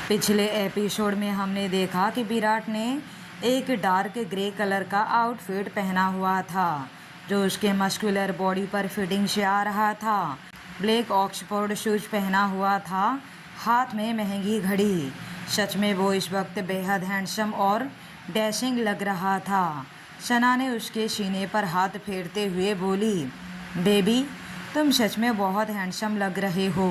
पिछले एपिसोड में हमने देखा कि विराट ने एक डार्क ग्रे कलर का आउटफिट पहना हुआ था जो उसके मस्कुलर बॉडी पर फिटिंग से आ रहा था। ब्लैक ऑक्सफोर्ड शूज पहना हुआ था, हाथ में महंगी घड़ी। सच में वो इस वक्त बेहद हैंडसम और डैशिंग लग रहा था। सना ने उसके सीने पर हाथ फेरते हुए बोली, बेबी तुम सच में बहुत हैंडसम लग रहे हो।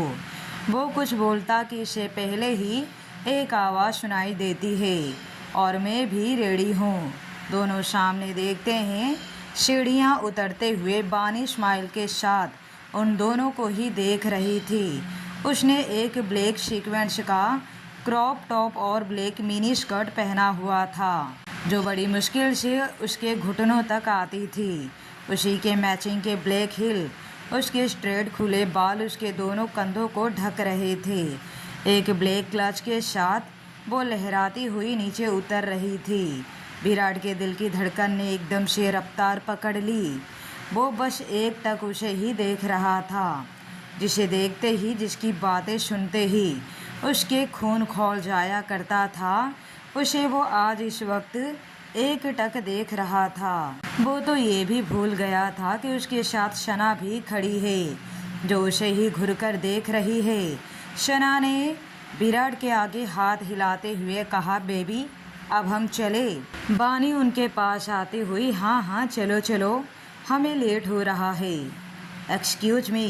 वो कुछ बोलता कि इससे पहले ही एक आवाज़ सुनाई देती है, और मैं भी रेडी हूँ। दोनों सामने देखते हैं। सीढ़ियाँ उतरते हुए बानी स्माइल के साथ उन दोनों को ही देख रही थी। उसने एक ब्लैक सीक्वेंस का क्रॉप टॉप और ब्लैक मिनी स्कर्ट पहना हुआ था जो बड़ी मुश्किल से उसके घुटनों तक आती थी। उसी के मैचिंग के ब्लैक हिल, उसके स्ट्रेट खुले बाल उसके दोनों कंधों को ढक रहे थे। एक ब्लैक क्लच के साथ वो लहराती हुई नीचे उतर रही थी। विराट के दिल की धड़कन ने एकदम से रफ्तार पकड़ ली। वो बस एक टक उसे ही देख रहा था, जिसे देखते ही, जिसकी बातें सुनते ही उसके खून खौल जाया करता था। उसे वो आज इस वक्त एक टक देख रहा था। वो तो ये भी भूल गया था कि उसके साथ सना भी खड़ी है, जो उसे ही घुरकर देख रही है। सना ने विराट के आगे हाथ हिलाते हुए कहा, बेबी अब हम चले। बानी उनके पास आती हुई, हाँ चलो चलो, हमें लेट हो रहा है। एक्सक्यूज मी,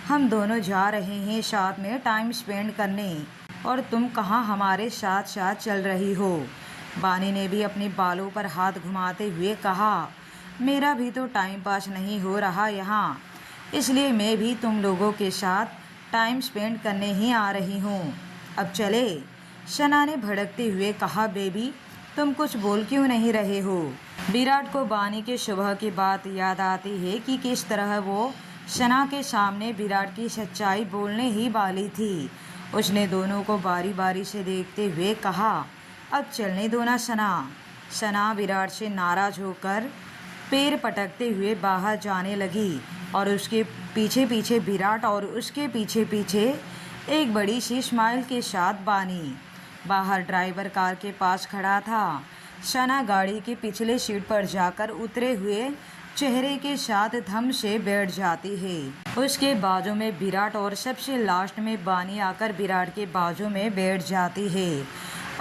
हम दोनों जा रहे हैं साथ में टाइम स्पेंड करने, और तुम कहाँ हमारे साथ साथ चल रही हो। बानी ने भी अपने बालों पर हाथ घुमाते हुए कहा, मेरा भी तो टाइम पास नहीं हो रहा यहाँ, इसलिए मैं भी तुम लोगों के साथ टाइम स्पेंड करने ही आ रही हूँ। अब चले। सना ने भड़कते हुए कहा, बेबी तुम कुछ बोल क्यों नहीं रहे हो। विराट को बानी के सुबह की बात याद आती है कि किस तरह वो सना के सामने विराट की सच्चाई बोलने ही वाली थी। उसने दोनों को बारी बारी से देखते हुए कहा, अब चलने दो ना सना। सना विराट से नाराज होकर पैर पटकते हुए बाहर जाने लगी, और उसके पीछे पीछे विराट, और उसके पीछे पीछे एक बड़ी सी स्माइल के साथ बानी। बाहर ड्राइवर कार के पास खड़ा था। सना गाड़ी के पिछले सीट पर जाकर उतरे हुए चेहरे के साथ धम से बैठ जाती है। उसके बाजू में विराट, और सबसे लास्ट में बानी आकर विराट के बाजू में बैठ जाती है।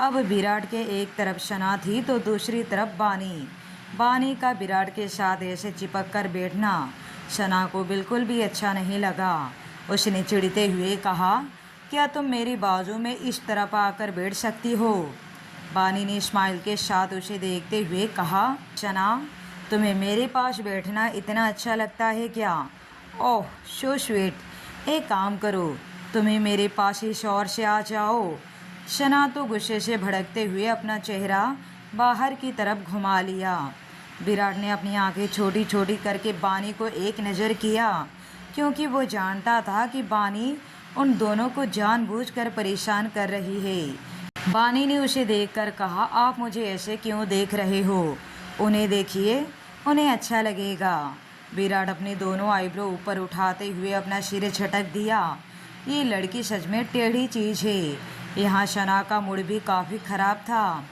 अब विराट के एक तरफ सना थी तो दूसरी तरफ बानी। बानी का विराट के साथ ऐसे चिपक कर बैठना सना को बिल्कुल भी अच्छा नहीं लगा। उसने चिढ़ते हुए कहा, क्या तुम मेरी बाजू में इस तरफ आकर बैठ सकती हो। बानी ने स्माइल के साथ उसे देखते हुए कहा, सना तुम्हें मेरे पास बैठना इतना अच्छा लगता है क्या। ओह सो स्वीट। एक काम करो, तुम्हें मेरे पास इस ओर से आ जाओ। सना तो गुस्से से भड़कते हुए अपना चेहरा बाहर की तरफ घुमा लिया। विराट ने अपनी आंखें छोटी छोटी करके बानी को एक नज़र किया, क्योंकि वो जानता था कि बानी उन दोनों को जानबूझकर परेशान कर रही है। बानी ने उसे देखकर कहा, आप मुझे ऐसे क्यों देख रहे हो। उन्हें देखिए, उन्हें अच्छा लगेगा। विराट अपने दोनों आईब्रो ऊपर उठाते हुए अपना सिर झटक दिया। ये लड़की सच में टेढ़ी चीज़ है। यहाँ सना का मूड भी काफ़ी ख़राब था।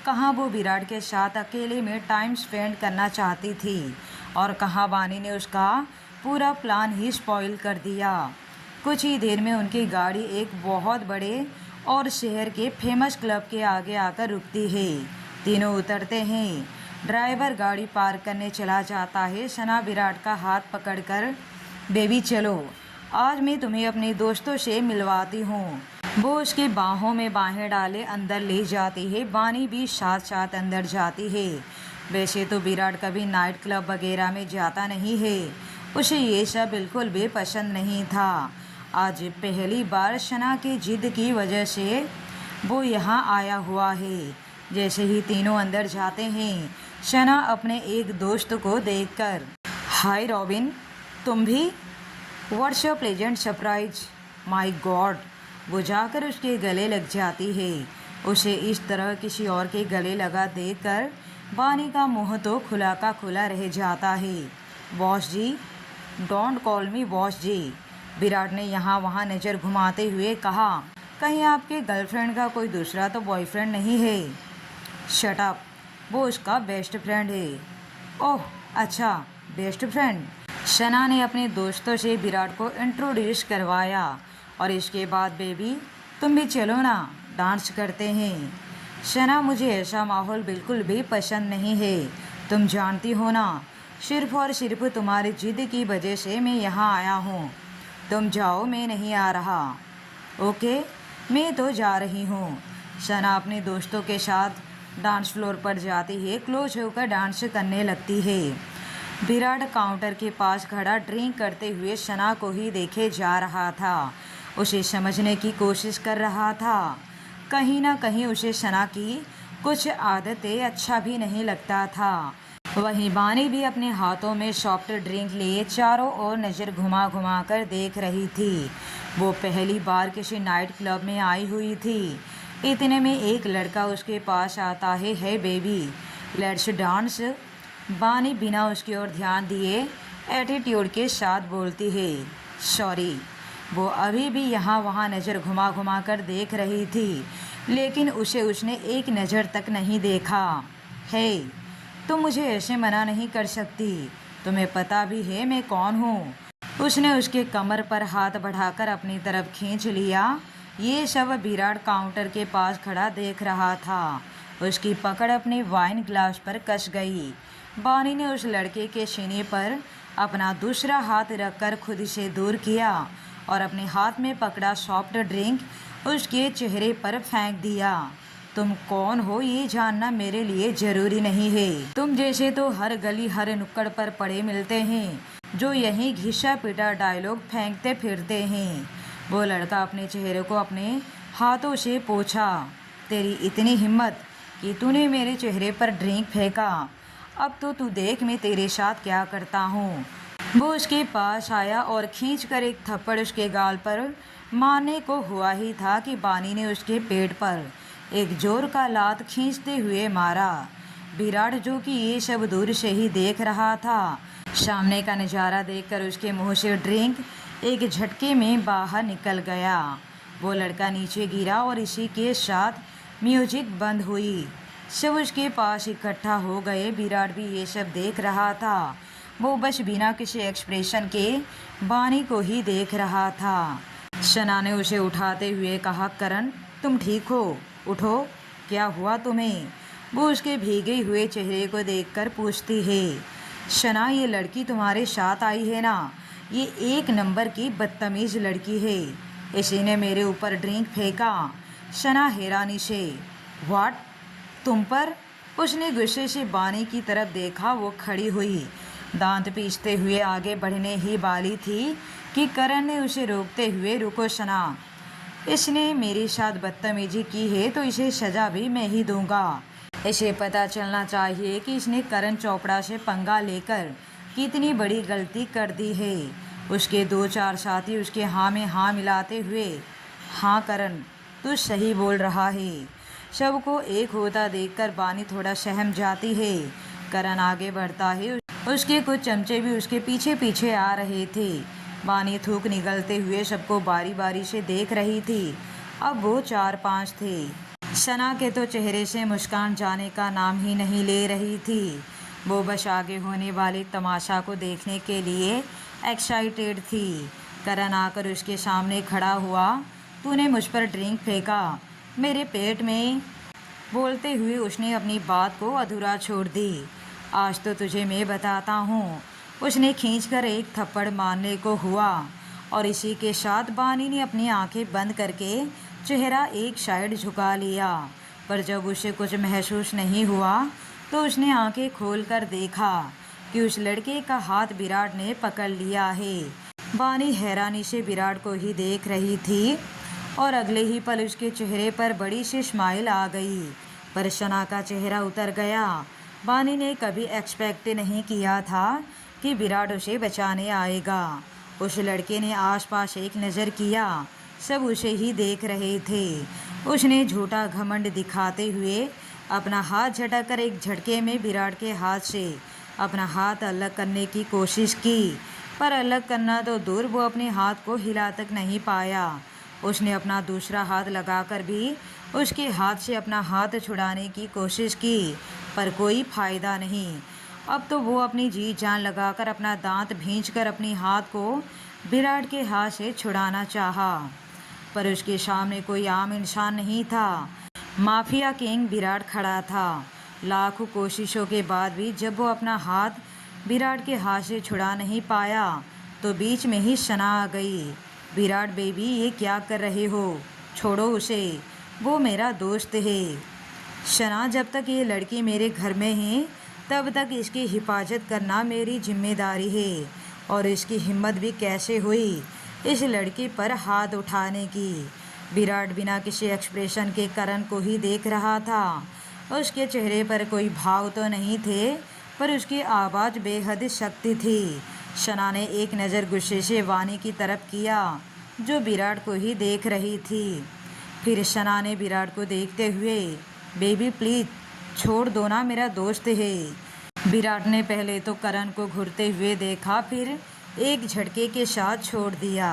कहाँ वो विराट के साथ अकेले में टाइम स्पेंड करना चाहती थी, और कहाँ बानी ने उसका पूरा प्लान ही स्पॉइल कर दिया। कुछ ही देर में उनकी गाड़ी एक बहुत बड़े और शहर के फेमस क्लब के आगे आकर रुकती है। तीनों उतरते हैं। ड्राइवर गाड़ी पार्क करने चला जाता है। सना विराट का हाथ पकड़कर, बेबी चलो, आज मैं तुम्हें अपने दोस्तों से मिलवाती हूँ। वो उसकी बाहों में बाहें डाले अंदर ले जाती है। बानी भी साथ साथ अंदर जाती है। वैसे तो विराट कभी नाइट क्लब वगैरह में जाता नहीं है, उसे ये सब बिल्कुल भी पसंद नहीं था। आज पहली बार सना की जिद की वजह से वो यहाँ आया हुआ है। जैसे ही तीनों अंदर जाते हैं, सना अपने एक दोस्त को देखकर, हाय रॉबिन, तुम भी। What's your pleasant surprise, my God. वो जाकर उसके गले लग जाती है। उसे इस तरह किसी और के गले लगा देखकर बानी का मुंह तो खुला का खुला रह जाता है। Boss ji, don't call me boss ji, Virat ने यहाँ वहाँ नज़र घुमाते हुए कहा। कहीं आपके गर्लफ्रेंड का कोई दूसरा तो बॉयफ्रेंड नहीं है? शट अप, वो उसका बेस्ट फ्रेंड है। ओह अच्छा, बेस्ट फ्रेंड। शना ने अपने दोस्तों से विराट को इंट्रोड्यूस करवाया और इसके बाद बेबी तुम भी चलो ना, डांस करते हैं। शना, मुझे ऐसा माहौल बिल्कुल भी पसंद नहीं है, तुम जानती हो ना। सिर्फ और सिर्फ तुम्हारी जिद की वजह से मैं यहाँ आया हूँ। तुम जाओ, मैं नहीं आ रहा। ओके, मैं तो जा रही हूँ। शना अपने दोस्तों के साथ डांस फ्लोर पर जाती है, क्लोज होकर डांस करने लगती है। विराट काउंटर के पास खड़ा ड्रिंक करते हुए शना को ही देखे जा रहा था। उसे समझने की कोशिश कर रहा था। कहीं ना कहीं उसे शना की कुछ आदतें अच्छा भी नहीं लगता था। वहीं बानी भी अपने हाथों में सॉफ्ट ड्रिंक लिए चारों ओर नज़र घुमा घुमा कर देख रही थी। वो पहली बार किसी नाइट क्लब में आई हुई थी। इतने में एक लड़का उसके पास आता है, हे बेबी लेट्स डांस। बानी बिना उसकी ओर ध्यान दिए एटीट्यूड के साथ बोलती है, सॉरी। वो अभी भी यहाँ वहाँ नज़र घुमा घुमा कर देख रही थी, लेकिन उसे उसने एक नज़र तक नहीं देखा। हे, तुम मुझे ऐसे मना नहीं कर सकती, तुम्हें पता भी है मैं कौन हूँ। उसने उसके कमर पर हाथ बढ़ाकर अपनी तरफ खींच लिया। ये सब विराट काउंटर के पास खड़ा देख रहा था। उसकी पकड़ अपने वाइन ग्लास पर कस गई। बानी ने उस लड़के के सीने पर अपना दूसरा हाथ रखकर खुद से दूर किया और अपने हाथ में पकड़ा सॉफ्ट ड्रिंक उसके चेहरे पर फेंक दिया। तुम कौन हो ये जानना मेरे लिए ज़रूरी नहीं है। तुम जैसे तो हर गली हर नुक्कड़ पर पड़े मिलते हैं, जो यहीं घिसा पिटा डायलॉग फेंकते फिरते हैं। वो लड़का अपने चेहरे को अपने हाथों से पोंछा। तेरी इतनी हिम्मत कि तूने मेरे चेहरे पर ड्रिंक फेंका। अब तो तू देख मैं तेरे साथ क्या करता हूँ। वो उसके पास आया और खींचकर एक थप्पड़ उसके गाल पर मारने को हुआ ही था कि बानी ने उसके पेट पर एक जोर का लात खींचते हुए मारा। विराट, जो कि ये सब दूर से ही देख रहा था, सामने का नज़ारा देखकर उसके मुंह से ड्रिंक एक झटके में बाहर निकल गया। वो लड़का नीचे गिरा और इसी के साथ म्यूजिक बंद हुई। सब उसके पास इकट्ठा हो गए। विराट भी ये सब देख रहा था। वो बस बिना किसी एक्सप्रेशन के बानी को ही देख रहा था। शना ने उसे उठाते हुए कहा, करण तुम ठीक हो? उठो, क्या हुआ तुम्हें? वो उसके भीगे हुए चेहरे को देखकर पूछती है। शना, ये लड़की तुम्हारे साथ आई है ना? ये एक नंबर की बदतमीज़ लड़की है। इसी ने मेरे ऊपर ड्रिंक फेंका। शना हैरानी से, व्हाट, तुम पर? उसने गुस्से से बानी की तरफ देखा। वो खड़ी हुई, दांत पीसते हुए आगे बढ़ने ही वाली थी कि करण ने उसे रोकते हुए, रुको शना, इसने मेरे साथ बदतमीजी की है तो इसे सज़ा भी मैं ही दूंगा। इसे पता चलना चाहिए कि इसने करण चोपड़ा से पंगा लेकर कितनी बड़ी गलती कर दी है। उसके 2-4 साथी उसके हाँ में हाँ मिलाते हुए, हाँ करण तू सही बोल रहा है। सबको एक होता देखकर बानी थोड़ा सहम जाती है। करण आगे बढ़ता है। उसके कुछ चमचे भी उसके पीछे पीछे आ रहे थे। बानी थूक निगलते हुए सबको बारी बारी से देख रही थी। अब वो 4-5 थे। शना के तो चेहरे से मुस्कान जाने का नाम ही नहीं ले रही थी। वो बस आगे होने वाले तमाशा को देखने के लिए एक्साइटेड थी। करण आकर उसके सामने खड़ा हुआ। तूने मुझ पर ड्रिंक फेंका मेरे पेट में। बोलते हुए उसने अपनी बात को अधूरा छोड़ दी। आज तो तुझे मैं बताता हूँ। उसने खींचकर एक थप्पड़ मारने को हुआ और इसी के साथ बानी ने अपनी आंखें बंद करके चेहरा एक साइड झुका लिया। पर जब उसे कुछ महसूस नहीं हुआ तो उसने आंखें खोलकर देखा कि उस लड़के का हाथ विराट ने पकड़ लिया है। बानी हैरानी से विराट को ही देख रही थी और अगले ही पल उसके चेहरे पर बड़ी सी स्माइल आ गई। पर शना का चेहरा उतर गया। बानी ने कभी एक्सपेक्ट नहीं किया था कि विराट उसे बचाने आएगा। उस लड़के ने आसपास एक नज़र किया। सब उसे ही देख रहे थे। उसने झूठा घमंड दिखाते हुए अपना हाथ झटककर एक झटके में विराट के हाथ से अपना हाथ अलग करने की कोशिश की, पर अलग करना तो दूर, वो अपने हाथ को हिला तक नहीं पाया। उसने अपना दूसरा हाथ लगाकर भी उसके हाथ से अपना हाथ छुड़ाने की कोशिश की, पर कोई फायदा नहीं। अब तो वो अपनी जी जान लगाकर अपना दांत भींचकर अपनी हाथ को विराट के हाथ से छुड़ाना चाहा, पर उसके सामने कोई आम इंसान नहीं था। माफिया किंग विराट खड़ा था। लाखों कोशिशों के बाद भी जब वो अपना हाथ विराट के हाथ से छुड़ा नहीं पाया तो बीच में ही शना आ गई। विराट बेबी, ये क्या कर रहे हो? छोड़ो उसे, वो मेरा दोस्त है। शना, जब तक ये लड़की मेरे घर में है तब तक इसकी हिफाजत करना मेरी जिम्मेदारी है। और इसकी हिम्मत भी कैसे हुई इस लड़की पर हाथ उठाने की? विराट बिना किसी एक्सप्रेशन के करण को ही देख रहा था। उसके चेहरे पर कोई भाव तो नहीं थे, पर उसकी आवाज़ बेहद शक्ति थी। शना ने एक नज़र गुस्से से वानी की तरफ किया, जो विराट को ही देख रही थी। फिर शना ने विराट को देखते हुए, बेबी प्लीज छोड़ दो ना, मेरा दोस्त है। विराट ने पहले तो करण को घूरते हुए देखा, फिर एक झटके के साथ छोड़ दिया।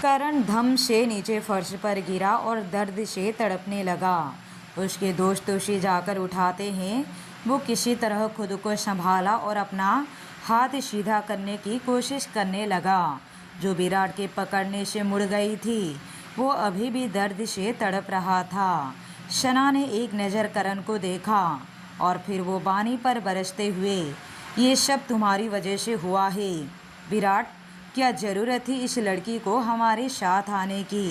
करण धम से नीचे फर्श पर गिरा और दर्द से तड़पने लगा। उसके दोस्त उसे जाकर उठाते हैं। वो किसी तरह खुद को संभाला और अपना हाथ सीधा करने की कोशिश करने लगा, जो विराट के पकड़ने से मुड़ गई थी। वो अभी भी दर्द से तड़प रहा था। शना ने एक नज़र करण को देखा और फिर वो वानी पर बरसते हुए, ये सब तुम्हारी वजह से हुआ है। विराट, क्या ज़रूरत थी इस लड़की को हमारे साथ आने की?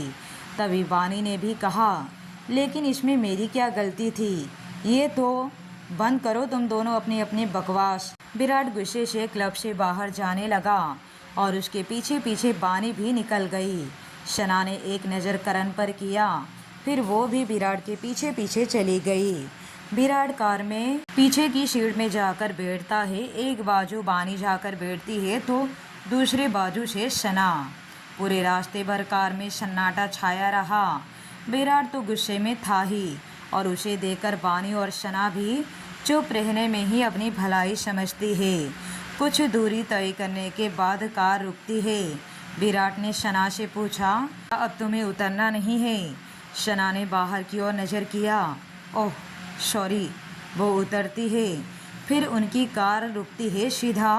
तभी वानी ने भी कहा, लेकिन इसमें मेरी क्या गलती थी? ये तो बंद करो तुम दोनों अपनी अपनी बकवास। विराट गुस्से से क्लब से बाहर जाने लगा और उसके पीछे पीछे वानी भी निकल गई। शना ने एक नज़र करण पर किया, फिर वो भी विराट के पीछे पीछे चली गई। विराट कार में पीछे की सीट में जाकर बैठता है। एक बाजू वानी जाकर बैठती है तो दूसरे बाजू से शना। पूरे रास्ते भर कार में सन्नाटा छाया रहा। विराट तो गुस्से में था ही, और उसे देखकर वानी और शना भी चुप रहने में ही अपनी भलाई समझती है। कुछ दूरी तय करने के बाद कार रुकती है। विराट ने शना से पूछा, अब तुम्हें उतरना नहीं है? शना ने बाहर की ओर नज़र किया। Oh sorry. वो उतरती है। फिर उनकी कार रुकती है सीधा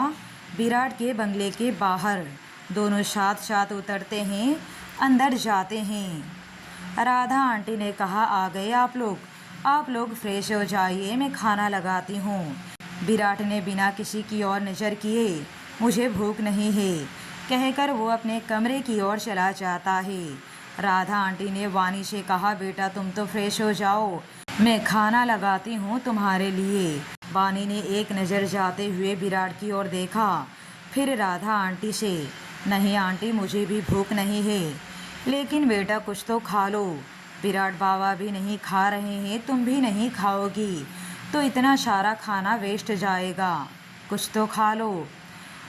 विराट के बंगले के बाहर। दोनों साथ साथ उतरते हैं, अंदर जाते हैं। राधा आंटी ने कहा, आ गए आप लोग फ्रेश हो जाइए, मैं खाना लगाती हूँ। विराट ने बिना किसी की ओर नज़र किए, मुझे भूख नहीं है कहकर वो अपने कमरे की ओर चला जाता है। राधा आंटी ने वानी से कहा, बेटा तुम तो फ्रेश हो जाओ, मैं खाना लगाती हूँ तुम्हारे लिए। वानी ने एक नज़र जाते हुए विराट की ओर देखा, फिर राधा आंटी से, नहीं आंटी, मुझे भी भूख नहीं है, लेकिन बेटा कुछ तो खा लो। विराट बाबा भी नहीं खा रहे हैं, तुम भी नहीं खाओगी तो इतना सारा खाना वेस्ट जाएगा, कुछ तो खा लो।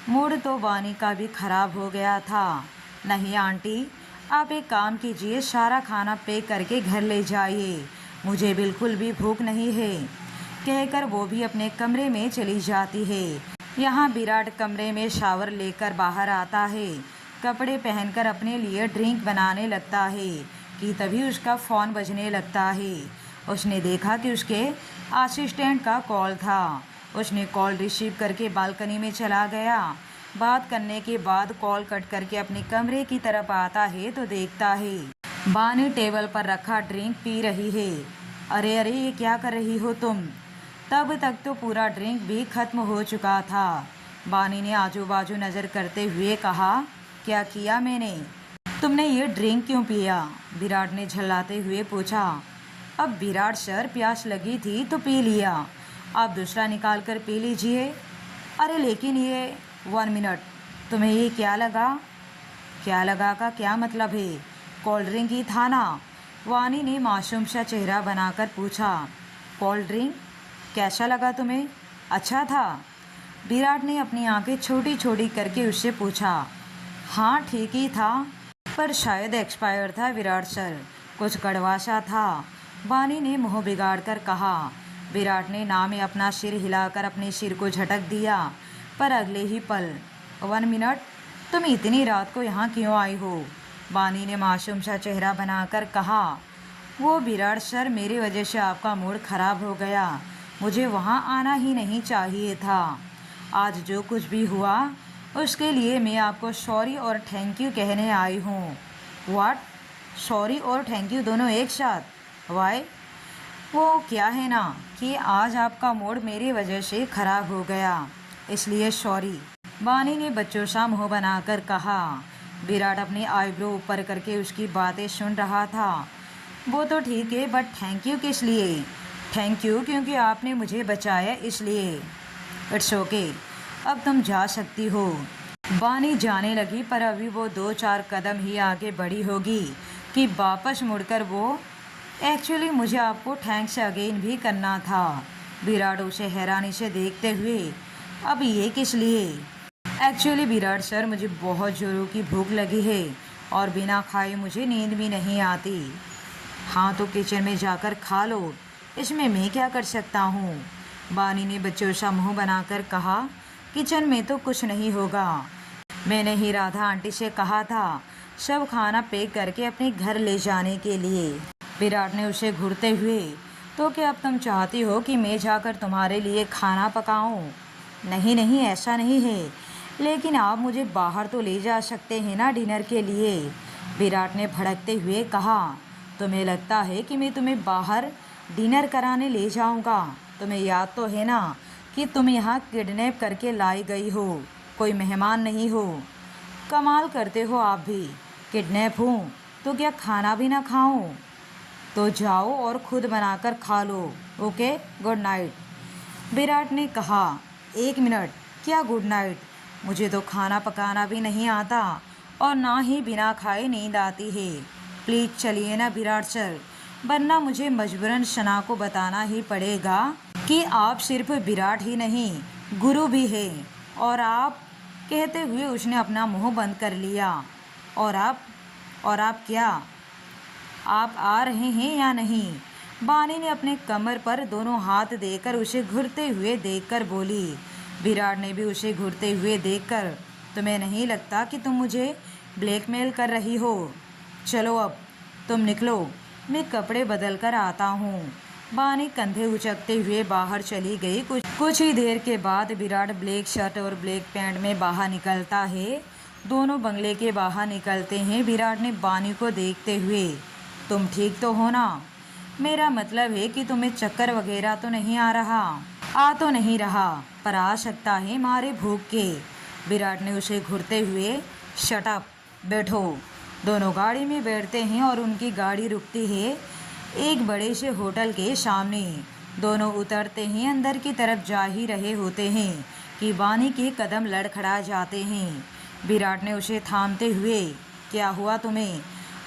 मूड तो वानी का भी खराब हो गया था। नहीं आंटी, आप एक काम कीजिए, सारा खाना पैक करके घर ले जाइए, मुझे बिल्कुल भी भूख नहीं है कहकर वो भी अपने कमरे में चली जाती है। यहाँ विराट कमरे में शावर लेकर बाहर आता है, कपड़े पहनकर अपने लिए ड्रिंक बनाने लगता है कि तभी उसका फ़ोन बजने लगता है। उसने देखा कि उसके असिस्टेंट का कॉल था। उसने कॉल रिसीव करके बालकनी में चला गया। बात करने के बाद कॉल कट करके अपने कमरे की तरफ आता है तो देखता है वानी टेबल पर रखा ड्रिंक पी रही है। अरे अरे, ये क्या कर रही हो तुम? तब तक तो पूरा ड्रिंक भी खत्म हो चुका था। वानी ने आजू बाजू नज़र करते हुए कहा, क्या किया मैंने? तुमने ये ड्रिंक क्यों पिया? विराट ने झल्लाते हुए पूछा। अब विराट सर, प्यास लगी थी तो पी लिया, आप दूसरा निकाल कर पी लीजिए। अरे लेकिन ये 1 मिनट, तुम्हें ये क्या लगा? क्या लगा का क्या मतलब है? कोल्ड ड्रिंक ही था ना? वानी ने मासूम सा चेहरा बनाकर पूछा। Cold drink? कैसा लगा तुम्हें? अच्छा था? विराट ने अपनी आंखें छोटी छोटी करके उससे पूछा। हाँ ठीक ही था, पर शायद एक्सपायर था विराट सर, कुछ कड़वा सा था, वानी ने मुँह बिगाड़ कर कहा। विराट ने ना में अपना सिर हिलाकर अपने सिर को झटक दिया, पर अगले ही पल, 1 मिनट, तुम इतनी रात को यहाँ क्यों आई हो? बानी ने मासूम सा चेहरा बनाकर कहा। वो विराट सर, मेरी वजह से आपका मूड खराब हो गया। मुझे वहाँ आना ही नहीं चाहिए था। आज जो कुछ भी हुआ उसके लिए मैं आपको सॉरी और थैंक यू कहने आई हूँ। व्हाट? सॉरी और थैंक यू दोनों एक साथ? वाई? वो क्या है ना कि आज आपका मूड मेरी वजह से ख़राब हो गया, इसलिए सॉरी। बानी ने बच्चों सा मुँह बनाकर कहा। विराट अपनी आईब्रो ऊपर करके उसकी बातें सुन रहा था। वो तो ठीक है, बट थैंक यू किस लिए? थैंक यू क्योंकि आपने मुझे बचाया, इसलिए। इट्स ओके, अब तुम जा सकती हो। बानी जाने लगी, पर अभी वो 2-4 कदम ही आगे बढ़ी होगी कि वापस मुड़कर वो, एक्चुअली मुझे आपको थैंक्स अगेन भी करना था। विराट उसे हैरानी से देखते हुए, अब ये किस लिए? एक्चुअली विराट सर, मुझे बहुत ज़ोरों की भूख लगी है और बिना खाए मुझे नींद भी नहीं आती। हाँ तो किचन में जाकर खा लो, इसमें मैं क्या कर सकता हूँ? बानी ने बच्चों सा मुँह बनाकर कहा। किचन में तो कुछ नहीं होगा। मैंने ही राधा आंटी से कहा था सब खाना पैक करके अपने घर ले जाने के लिए। विराट ने उसे घूरते हुए, तो क्या अब तुम चाहती हो कि मैं जाकर तुम्हारे लिए खाना पकाऊं? नहीं नहीं, ऐसा नहीं है, लेकिन आप मुझे बाहर तो ले जा सकते हैं ना डिनर के लिए। विराट ने भड़कते हुए कहा। तुम्हें लगता है कि मैं तुम्हें बाहर डिनर कराने ले जाऊंगा? तुम्हें याद तो है ना कि तुम यहाँ किडनैप करके लाई गई हो, कोई मेहमान नहीं हो। कमाल करते हो आप भी। किडनैप हूँ तो क्या खाना भी ना खाऊं? तो जाओ और खुद बनाकर खा लो। Okay, good night. विराट ने कहा। 1 मिनट, क्या गुड नाइट? मुझे तो खाना पकाना भी नहीं आता और ना ही बिना खाए नींद आती है। प्लीज़ चलिए ना विराट सर, वरना मुझे मजबूरन शना को बताना ही पड़ेगा कि आप सिर्फ विराट ही नहीं, गुरु भी हैं। और आप, कहते हुए उसने अपना मुंह बंद कर लिया। और आप क्या? आप आ रहे हैं या नहीं? बानी ने अपने कमर पर दोनों हाथ देकर उसे घूरते हुए देखकर बोली। विराट ने भी उसे घूरते हुए देखकर, तुम्हें नहीं लगता कि तुम मुझे ब्लैकमेल कर रही हो? चलो अब तुम निकलो, मैं कपड़े बदल कर आता हूँ। बानी कंधे उचकते हुए बाहर चली गई। कुछ ही देर के बाद विराट ब्लैक शर्ट और ब्लैक पैंट में बाहर निकलता है। दोनों बंगले के बाहर निकलते हैं। विराट ने बानी को देखते हुए, तुम ठीक तो हो ना? मेरा मतलब है कि तुम्हें चक्कर वगैरह तो नहीं आ रहा? आ तो नहीं रहा, पर आ सकता है मारे भूख के। विराट ने उसे घूरते हुए, शट अप, बैठो। दोनों गाड़ी में बैठते हैं और उनकी गाड़ी रुकती है एक बड़े से होटल के सामने। दोनों उतरते हैं, अंदर की तरफ जा ही रहे होते हैं कि बानी के कदम लड़खड़ा जाते हैं। विराट ने उसे थामते हुए, क्या हुआ तुम्हें?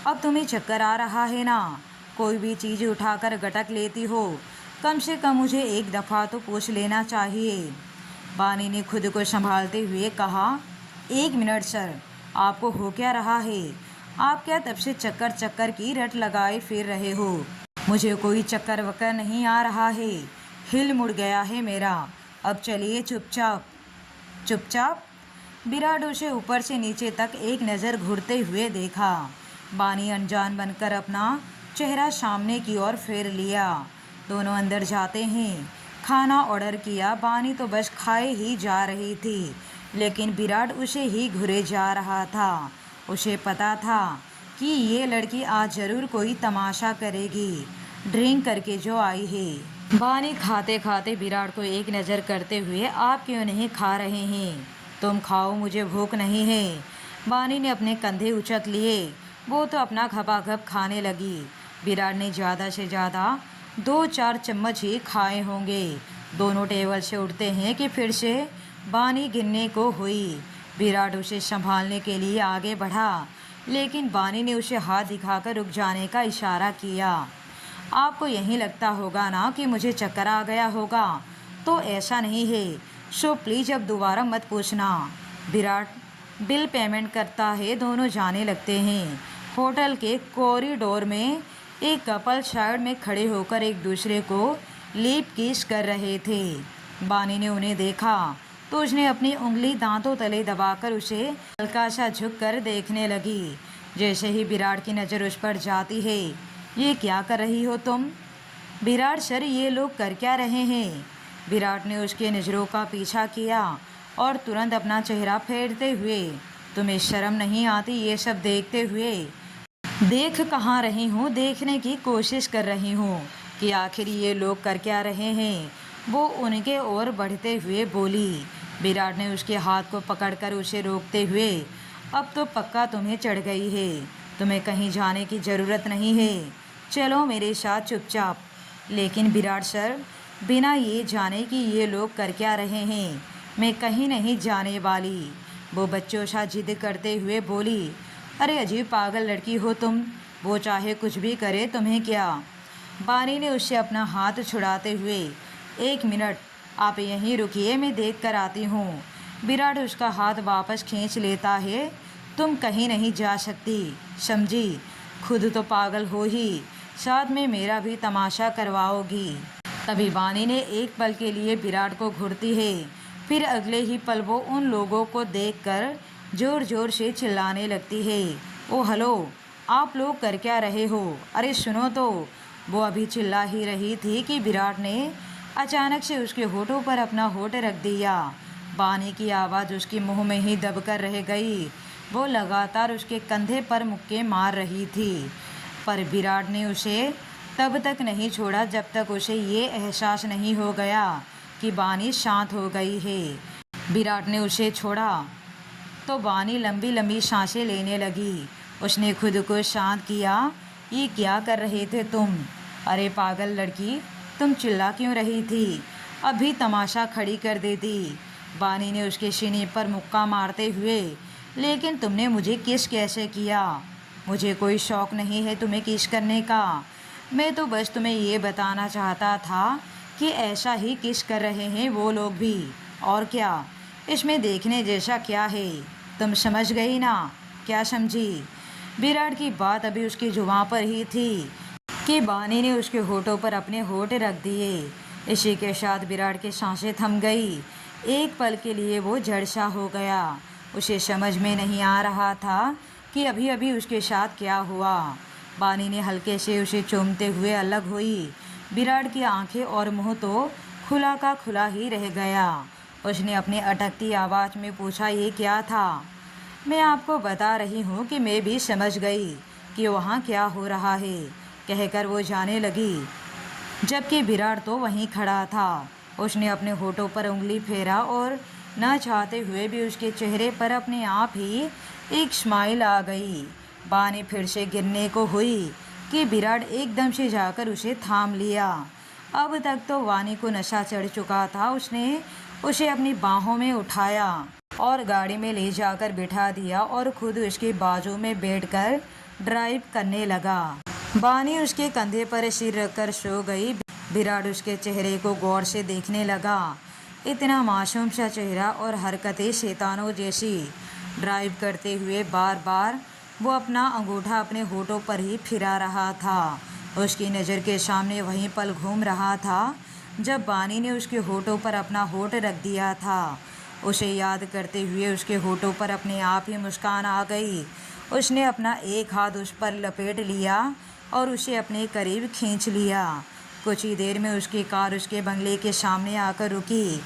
अब तुम्हें चक्कर आ रहा है ना? कोई भी चीज़ उठाकर गटक लेती हो, कम से कम मुझे एक दफ़ा तो पूछ लेना चाहिए। बानी ने खुद को संभालते हुए कहा। 1 मिनट सर, आपको हो क्या रहा है? आप क्या तब से चक्कर चक्कर की रट लगाए फिर रहे हो? मुझे कोई चक्कर वक्कर नहीं आ रहा है, हिल मुड़ गया है मेरा। अब चलिए चुपचाप। चुपचाप? विराट उसे ऊपर से नीचे तक एक नज़र घूरते हुए देखा। बानी अनजान बनकर अपना चेहरा सामने की ओर फेर लिया। दोनों अंदर जाते हैं। खाना ऑर्डर किया। बानी तो बस खाए ही जा रही थी, लेकिन विराट उसे ही घुरे जा रहा था। उसे पता था कि ये लड़की आज ज़रूर कोई तमाशा करेगी, ड्रिंक करके जो आई है। बानी खाते खाते विराट को एक नज़र करते हुए, आप क्यों नहीं खा रहे हैं? तुम खाओ, मुझे भूख नहीं है। बानी ने अपने कंधे उचक लिए। वो तो अपना खपाखप खाने लगी। विराट ने ज़्यादा से ज़्यादा 2-4 चम्मच ही खाए होंगे। दोनों टेबल से उठते हैं कि फिर से बानी गिनने को हुई। विराट उसे संभालने के लिए आगे बढ़ा, लेकिन बानी ने उसे हाथ दिखाकर रुक जाने का इशारा किया। आपको यही लगता होगा ना कि मुझे चक्कर आ गया होगा, तो ऐसा नहीं है। सो प्लीज़ अब दोबारा मत पूछना। विराट बिल पेमेंट करता है। दोनों जाने लगते हैं। होटल के कॉरिडोर में एक कपल साइड में खड़े होकर एक दूसरे को लिप किस कर रहे थे। बानी ने उन्हें देखा तो उसने अपनी उंगली दांतों तले दबाकर उसे हल्का सा झुक कर देखने लगी। जैसे ही विराट की नज़र उस पर जाती है, ये क्या कर रही हो तुम? विराट सर, ये लोग कर क्या रहे हैं? विराट ने उसके नज़रों का पीछा किया और तुरंत अपना चेहरा फेरते हुए, तुम्हें शर्म नहीं आती ये सब देखते हुए? देख कहाँ रही हूँ, देखने की कोशिश कर रही हूँ कि आखिर ये लोग कर क्या रहे हैं, वो उनके ओर बढ़ते हुए बोली। विराट ने उसके हाथ को पकड़कर उसे रोकते हुए, अब तो पक्का तुम्हें चढ़ गई है, तुम्हें कहीं जाने की ज़रूरत नहीं है, चलो मेरे साथ चुपचाप। लेकिन विराट सर, बिना ये जाने कि ये लोग कर क्या रहे हैं, मैं कहीं नहीं जाने वाली, वो बच्चों सा जिद करते हुए बोली। अरे अजीब पागल लड़की हो तुम, वो चाहे कुछ भी करे तुम्हें क्या? बानी ने उससे अपना हाथ छुड़ाते हुए, 1 मिनट आप यहीं रुकिए, मैं देख कर आती हूँ। विराट उसका हाथ वापस खींच लेता है। तुम कहीं नहीं जा सकती, समझी? खुद तो पागल हो ही, साथ में मेरा भी तमाशा करवाओगी। तभी बानी ने एक पल के लिए विराट को घूरती है, फिर अगले ही पल वो उन लोगों को देखकर ज़ोर ज़ोर से चिल्लाने लगती है। ओ हेलो, आप लोग कर क्या रहे हो? अरे सुनो तो। वो अभी चिल्ला ही रही थी कि विराट ने अचानक से उसके होठों पर अपना होठ रख दिया। बानी की आवाज़ उसके मुंह में ही दबकर रह गई। वो लगातार उसके कंधे पर मुक्के मार रही थी, पर विराट ने उसे तब तक नहीं छोड़ा जब तक उसे ये एहसास नहीं हो गया कि बानी शांत हो गई है। विराट ने उसे छोड़ा तो बानी लंबी लंबी सांसें लेने लगी। उसने खुद को शांत किया। ये क्या कर रहे थे तुम? अरे पागल लड़की, तुम चिल्ला क्यों रही थी? अभी तमाशा खड़ी कर देती। बानी ने उसके सीने पर मुक्का मारते हुए, लेकिन तुमने मुझे किस कैसे किया? मुझे कोई शौक़ नहीं है तुम्हें किस करने का। मैं तो बस तुम्हें ये बताना चाहता था कि ऐसा ही किस कर रहे हैं वो लोग भी, और क्या इसमें देखने जैसा क्या है? तुम समझ गई ना? क्या समझी? विराट की बात अभी उसकी जुबान पर ही थी कि बानी ने उसके होठों पर अपने होठ रख दिए। इसी के साथ विराट की सांसें थम गई। एक पल के लिए वो जड़सा हो गया। उसे समझ में नहीं आ रहा था कि अभी अभी उसके साथ क्या हुआ। बानी ने हल्के से उसे चूमते हुए अलग हुई। विराट की आंखें और मुंह तो खुला का खुला ही रह गया। उसने अपनी अटकती आवाज़ में पूछा, ये क्या था? मैं आपको बता रही हूँ कि मैं भी समझ गई कि वहाँ क्या हो रहा है, कहकर वो जाने लगी, जबकि विराट तो वहीं खड़ा था। उसने अपने होठों पर उंगली फेरा और न चाहते हुए भी उसके चेहरे पर अपने आप ही एक स्माइल आ गई। बानी फिर से गिरने को हुई कि विराट एकदम से जाकर उसे थाम लिया। अब तक तो वानी को नशा चढ़ चुका था। उसने उसे अपनी बाहों में उठाया और गाड़ी में ले जाकर बिठा दिया और खुद उसके बाजू में बैठकर ड्राइव करने लगा। बानी उसके कंधे पर सिर रखकर सो गई। विराट उसके चेहरे को गौर से देखने लगा। इतना मासूम सा चेहरा और हरकतें शैतानों जैसी। ड्राइव करते हुए बार बार वो अपना अंगूठा अपने होठों पर ही फिरा रहा था। उसकी नज़र के सामने वही पल घूम रहा था जब बानी ने उसके होठों पर अपना होठ रख दिया था। उसे याद करते हुए उसके होठों पर अपने आप ही मुस्कान आ गई। उसने अपना एक हाथ उस पर लपेट लिया और उसे अपने करीब खींच लिया। कुछ ही देर में उसकी कार उसके बंगले के सामने आकर रुकी।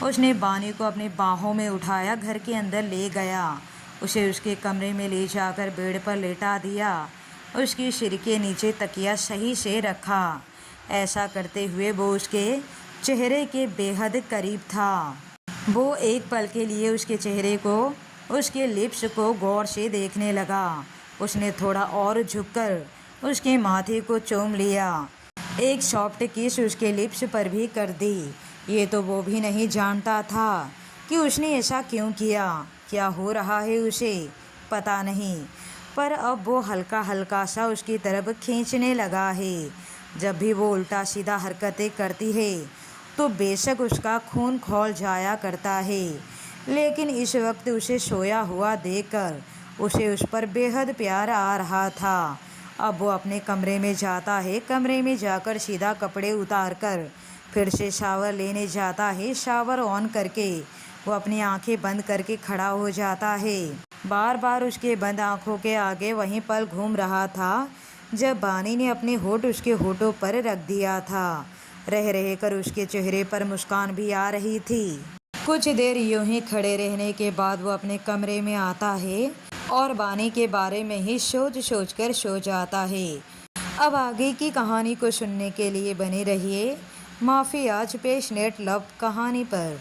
उसने बानी को अपनी बाहों में उठाया, घर के अंदर ले गया। उसे उसके कमरे में ले जाकर बेड पर लेटा दिया। उसकी सिर के नीचे तकिया सही से रखा। ऐसा करते हुए वो उसके चेहरे के बेहद करीब था। वो एक पल के लिए उसके चेहरे को, उसके लिप्स को गौर से देखने लगा। उसने थोड़ा और झुककर उसके माथे को चूम लिया। एक सॉफ्ट किस उसके लिप्स पर भी कर दी। ये तो वो भी नहीं जानता था कि उसने ऐसा क्यों किया। क्या हो रहा है उसे पता नहीं, पर अब वो हल्का हल्का सा उसकी तरफ खींचने लगा है। जब भी वो उल्टा सीधा हरकतें करती है तो बेशक उसका खून खौल जाया करता है, लेकिन इस वक्त उसे सोया हुआ देखकर उसे उस पर बेहद प्यार आ रहा था। अब वो अपने कमरे में जाता है। कमरे में जाकर सीधा कपड़े उतार कर फिर से शावर लेने जाता है। शावर ऑन करके वो अपनी आंखें बंद करके खड़ा हो जाता है। बार बार उसके बंद आंखों के आगे वहीं पल घूम रहा था जब बानी ने अपने होठ उसके होठों पर रख दिया था। रह रह कर उसके चेहरे पर मुस्कान भी आ रही थी। कुछ देर यूं ही खड़े रहने के बाद वो अपने कमरे में आता है और बानी के बारे में ही सोच कर सो जाता है। अब आगे की कहानी को सुनने के लिए बने रहिए माफिया पेशनेट लव कहानी पर।